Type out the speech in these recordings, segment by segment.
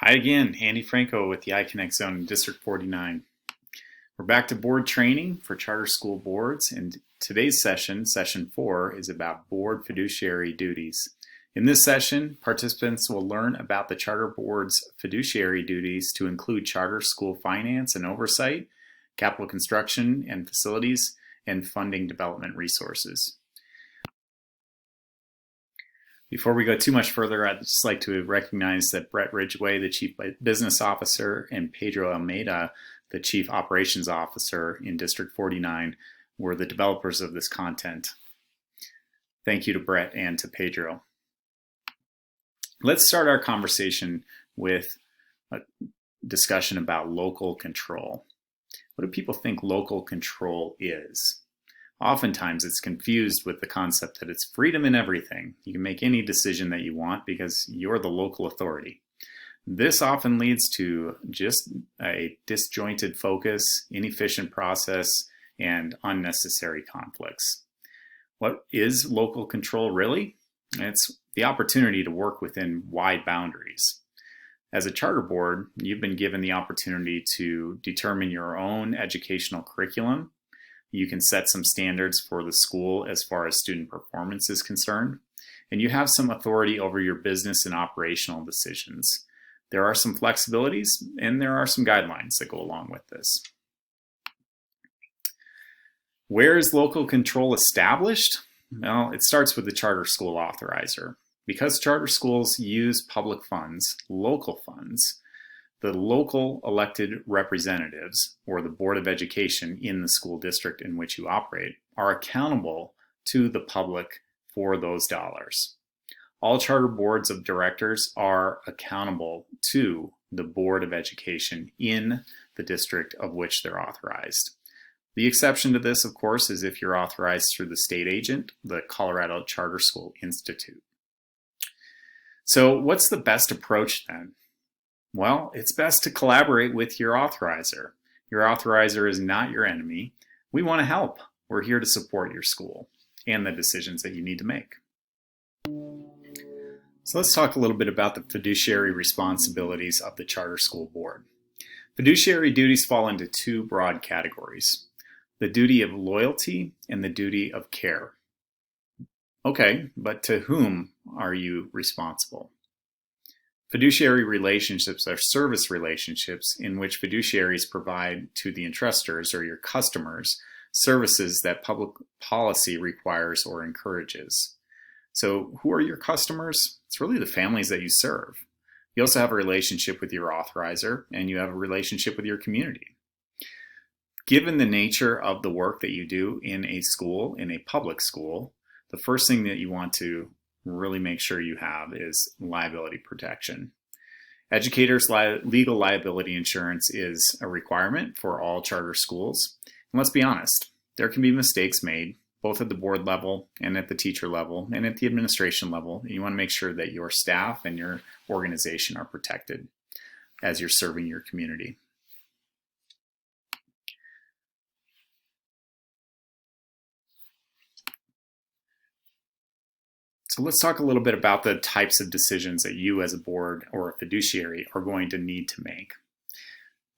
Hi again, Andy Franco with the iConnect Zone in District 49. We're back to board training for charter school boards, and today's session, session 4, is about board fiduciary duties. In this session, participants will learn about the charter board's fiduciary duties to include charter school finance and oversight, capital construction and facilities, and funding development resources. Before we go too much further, I'd just like to recognize that Brett Ridgway, the Chief Business Officer, and Pedro Almeida, the Chief Operations Officer in District 49, were the developers of this content. Thank you to Brett and to Pedro. Let's start our conversation with a discussion about local control. What do people think local control is? Oftentimes it's confused with the concept that it's freedom in everything. You can make any decision that you want because you're the local authority. This often leads to just a disjointed focus, inefficient process, and unnecessary conflicts. What is local control really? It's the opportunity to work within wide boundaries. As a charter board, you've been given the opportunity to determine your own educational curriculum. You can set some standards for the school as far as student performance is concerned, and you have some authority over your business and operational decisions. There are some flexibilities and there are some guidelines that go along with this. Where is local control established? Well, it starts with the charter school authorizer. Because charter schools use public funds, local funds, the local elected representatives, or the Board of Education in the school district in which you operate, are accountable to the public for those dollars. All charter boards of directors are accountable to the Board of Education in the district of which they're authorized. The exception to this, of course, is if you're authorized through the state agent, the Colorado Charter School Institute. So what's the best approach then? Well, it's best to collaborate with your authorizer. Your authorizer is not your enemy. We want to help. We're here to support your school and the decisions that you need to make. So let's talk a little bit about the fiduciary responsibilities of the charter school board. Fiduciary duties fall into two broad categories: the duty of loyalty and the duty of care. Okay, but to whom are you responsible? Fiduciary relationships are service relationships in which fiduciaries provide to the entrustors or your customers services that public policy requires or encourages. So who are your customers? It's really the families that you serve. You also have a relationship with your authorizer, and you have a relationship with your community. Given the nature of the work that you do in a school, in a public school, the first thing that you want to really make sure you have is liability protection. Educators' legal liability insurance is a requirement for all charter schools. And let's be honest, there can be mistakes made both at the board level and at the teacher level and at the administration level. You want to make sure that your staff and your organization are protected as you're serving your community. So let's talk a little bit about the types of decisions that you as a board or a fiduciary are going to need to make.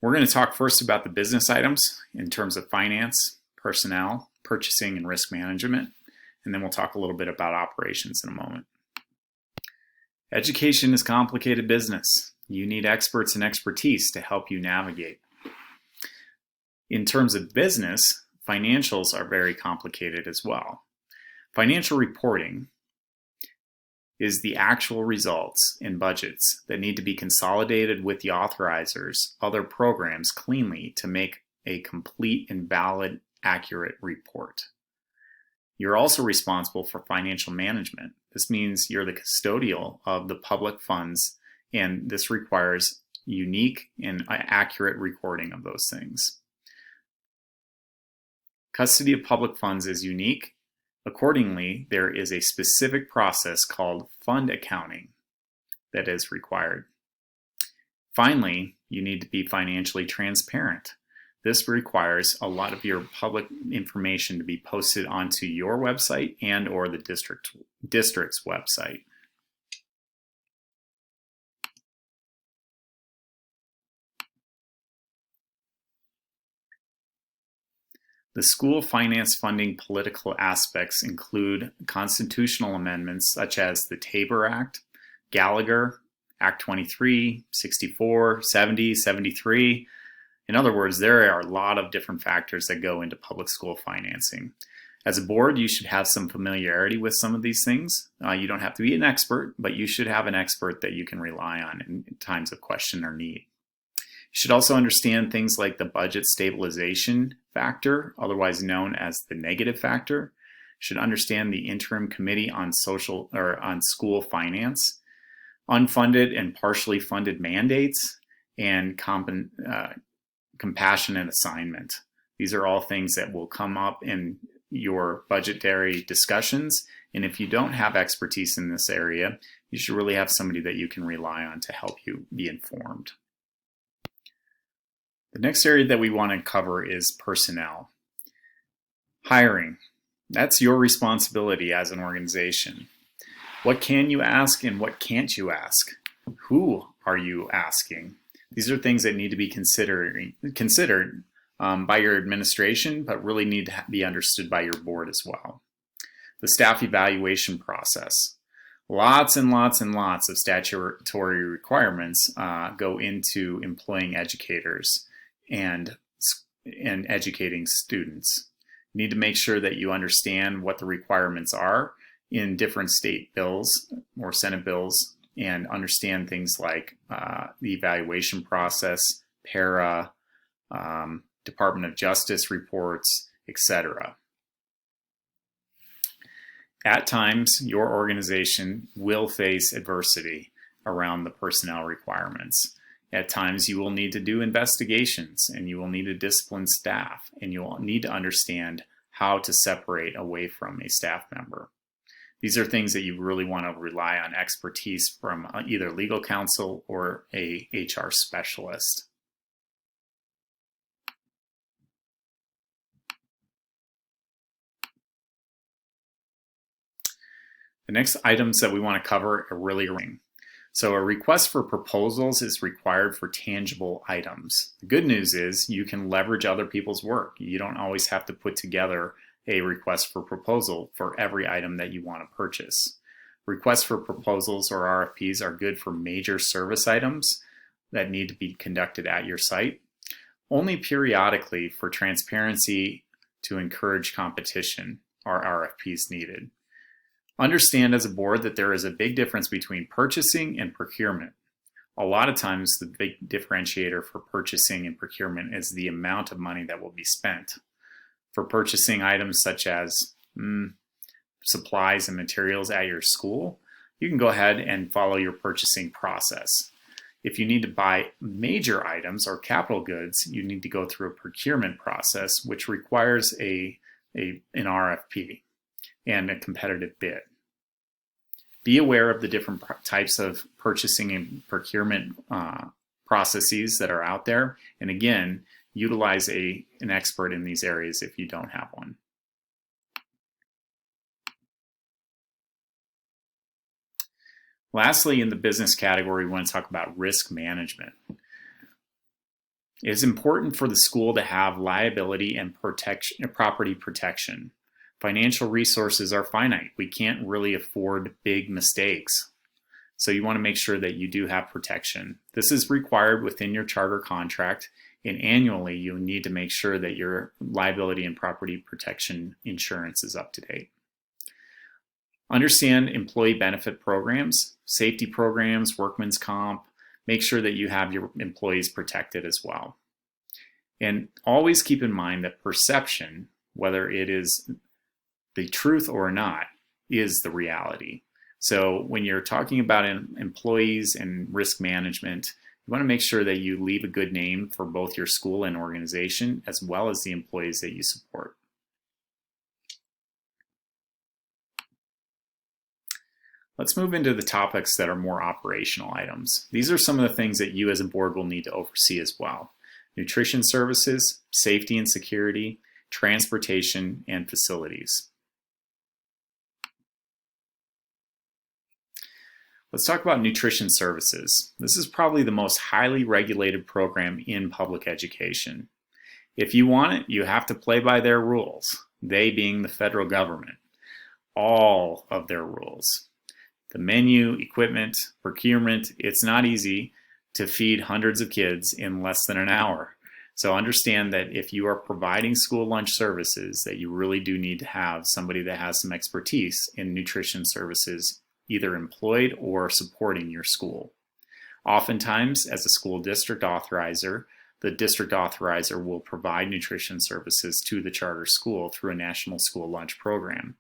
We're going to talk first about the business items in terms of finance, personnel, purchasing, and risk management, and then we'll talk a little bit about operations in a moment. Education is complicated business. You need experts and expertise to help you navigate. In terms of business, financials are very complicated as well. Financial reporting is the actual results and budgets that need to be consolidated with the authorizer's other programs cleanly to make a complete and valid, accurate report. You're also responsible for financial management. This means you're the custodial of the public funds, and this requires unique and accurate recording of those things. Custody of public funds is unique. Accordingly, there is a specific process called fund accounting that is required. Finally, you need to be financially transparent. This requires a lot of your public information to be posted onto your website and or the district's website. The school finance funding political aspects include constitutional amendments such as the Tabor Act, Gallagher, Act 23, 64, 70, 73. In other words, there are a lot of different factors that go into public school financing. As a board, you should have some familiarity with some of these things. You don't have to be an expert, but you should have an expert that you can rely on in times of question or need. You should also understand things like the budget stabilization factor, otherwise known as the negative factor. You should understand the interim committee on school finance, unfunded and partially funded mandates, and compassionate assignment. These are all things that will come up in your budgetary discussions, and if you don't have expertise in this area, you should really have somebody that you can rely on to help you be informed. The next area that we want to cover is personnel. Hiring. That's your responsibility as an organization. What can you ask and what can't you ask? Who are you asking? These are things that need to be considered by your administration, but really need to be understood by your board as well. The staff evaluation process. Lots and lots and lots of statutory requirements go into employing educators and educating students. You need to make sure that you understand what the requirements are in different state bills or Senate bills, and understand things like the evaluation process, para, Department of Justice reports, etc. At times, your organization will face adversity around the personnel requirements. At times, you will need to do investigations, and you will need to discipline staff, and you will need to understand how to separate away from a staff member. These are things that you really want to rely on expertise from either legal counsel or a HR specialist. The next items that we want to cover are really ring. So a request for proposals is required for tangible items. The good news is you can leverage other people's work. You don't always have to put together a request for proposal for every item that you want to purchase. Requests for proposals or RFPs are good for major service items that need to be conducted at your site. Only periodically, for transparency to encourage competition, are RFPs needed. Understand as a board that there is a big difference between purchasing and procurement. A lot of times the big differentiator for purchasing and procurement is the amount of money that will be spent. For purchasing items such as supplies and materials at your school, you can go ahead and follow your purchasing process. If you need to buy major items or capital goods, you need to go through a procurement process, which requires an RFP and a competitive bid. Be aware of the different types of purchasing and procurement processes that are out there. And again, utilize an expert in these areas if you don't have one. Lastly, in the business category, we want to talk about risk management. It is important for the school to have liability and property protection. Financial resources are finite. We can't really afford big mistakes. So you want to make sure that you do have protection. This is required within your charter contract, and annually you need to make sure that your liability and property protection insurance is up to date. Understand employee benefit programs, safety programs, workman's comp. Make sure that you have your employees protected as well. And always keep in mind that perception, whether it is the truth or not, is the reality. So when you're talking about employees and risk management, you want to make sure that you leave a good name for both your school and organization, as well as the employees that you support. Let's move into the topics that are more operational items. These are some of the things that you as a board will need to oversee as well. Nutrition services, safety and security, transportation, and facilities. Let's talk about nutrition services. This is probably the most highly regulated program in public education. If you want it, you have to play by their rules, they being the federal government, all of their rules. The menu, equipment, procurement, it's not easy to feed hundreds of kids in less than an hour. So understand that if you are providing school lunch services, that you really do need to have somebody that has some expertise in nutrition services, either employed or supporting your school. Oftentimes, as a school district authorizer, the district authorizer will provide nutrition services to the charter school through a national school lunch program.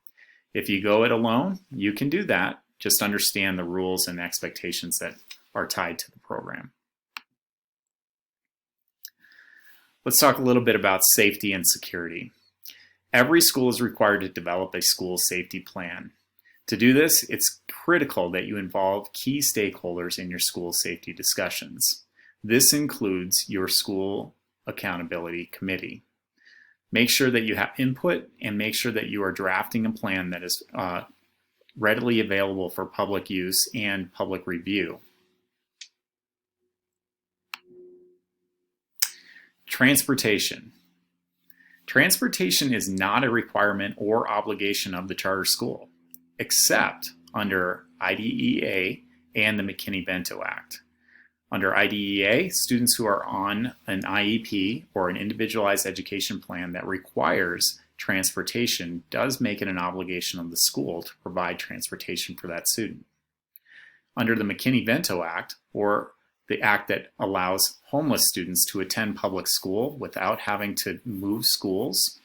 If you go it alone, you can do that. Just understand the rules and expectations that are tied to the program. Let's talk a little bit about safety and security. Every school is required to develop a school safety plan. To do this, it's critical that you involve key stakeholders in your school safety discussions. This includes your school accountability committee. Make sure that you have input and make sure that you are drafting a plan that is readily available for public use and public review. Transportation. Transportation is not a requirement or obligation of the charter school, except under IDEA and the McKinney-Vento Act. Under IDEA, students who are on an IEP or an individualized education plan that requires transportation does make it an obligation of the school to provide transportation for that student. Under the McKinney-Vento Act, or the act that allows homeless students to attend public school without having to move schools,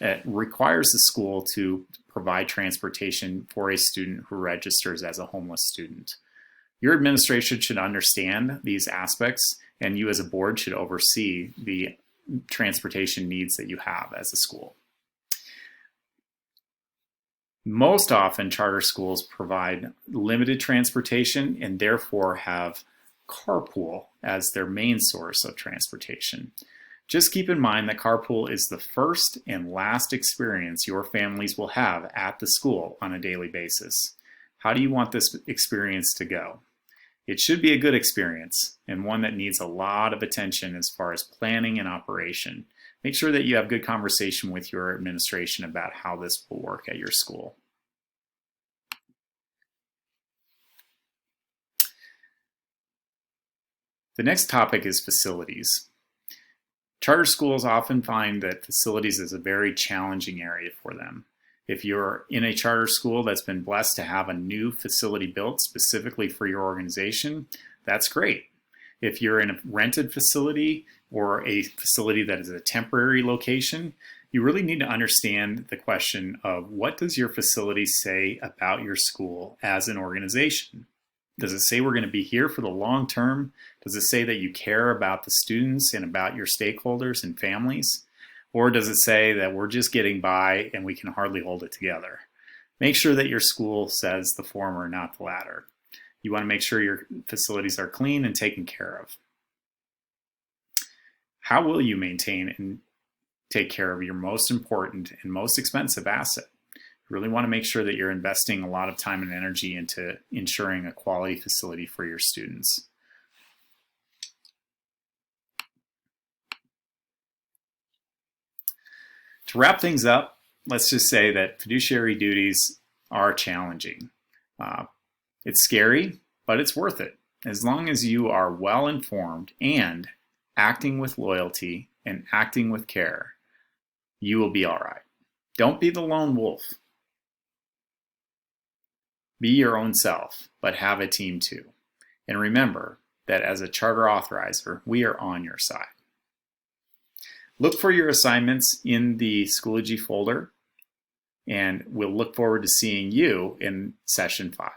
it requires the school to provide transportation for a student who registers as a homeless student. Your administration should understand these aspects, and you as a board should oversee the transportation needs that you have as a school. Most often, charter schools provide limited transportation and therefore have carpool as their main source of transportation. Just keep in mind that carpool is the first and last experience your families will have at the school on a daily basis. How do you want this experience to go? It should be a good experience and one that needs a lot of attention as far as planning and operation. Make sure that you have good conversation with your administration about how this will work at your school. The next topic is facilities. Charter schools often find that facilities is a very challenging area for them. If you're in a charter school that's been blessed to have a new facility built specifically for your organization, that's great. If you're in a rented facility or a facility that is a temporary location, you really need to understand the question of what does your facility say about your school as an organization? Does it say we're going to be here for the long term? Does it say that you care about the students and about your stakeholders and families? Or does it say that we're just getting by and we can hardly hold it together? Make sure that your school says the former, not the latter. You want to make sure your facilities are clean and taken care of. How will you maintain and take care of your most important and most expensive asset? You really want to make sure that you're investing a lot of time and energy into ensuring a quality facility for your students. To wrap things up, let's just say that fiduciary duties are challenging. It's scary, but it's worth it. As long as you are well informed and acting with loyalty and acting with care, you will be all right. Don't be the lone wolf. Be your own self, but have a team too. And remember that as a charter authorizer, we are on your side. Look for your assignments in the Schoology folder, and we'll look forward to seeing you in session 5.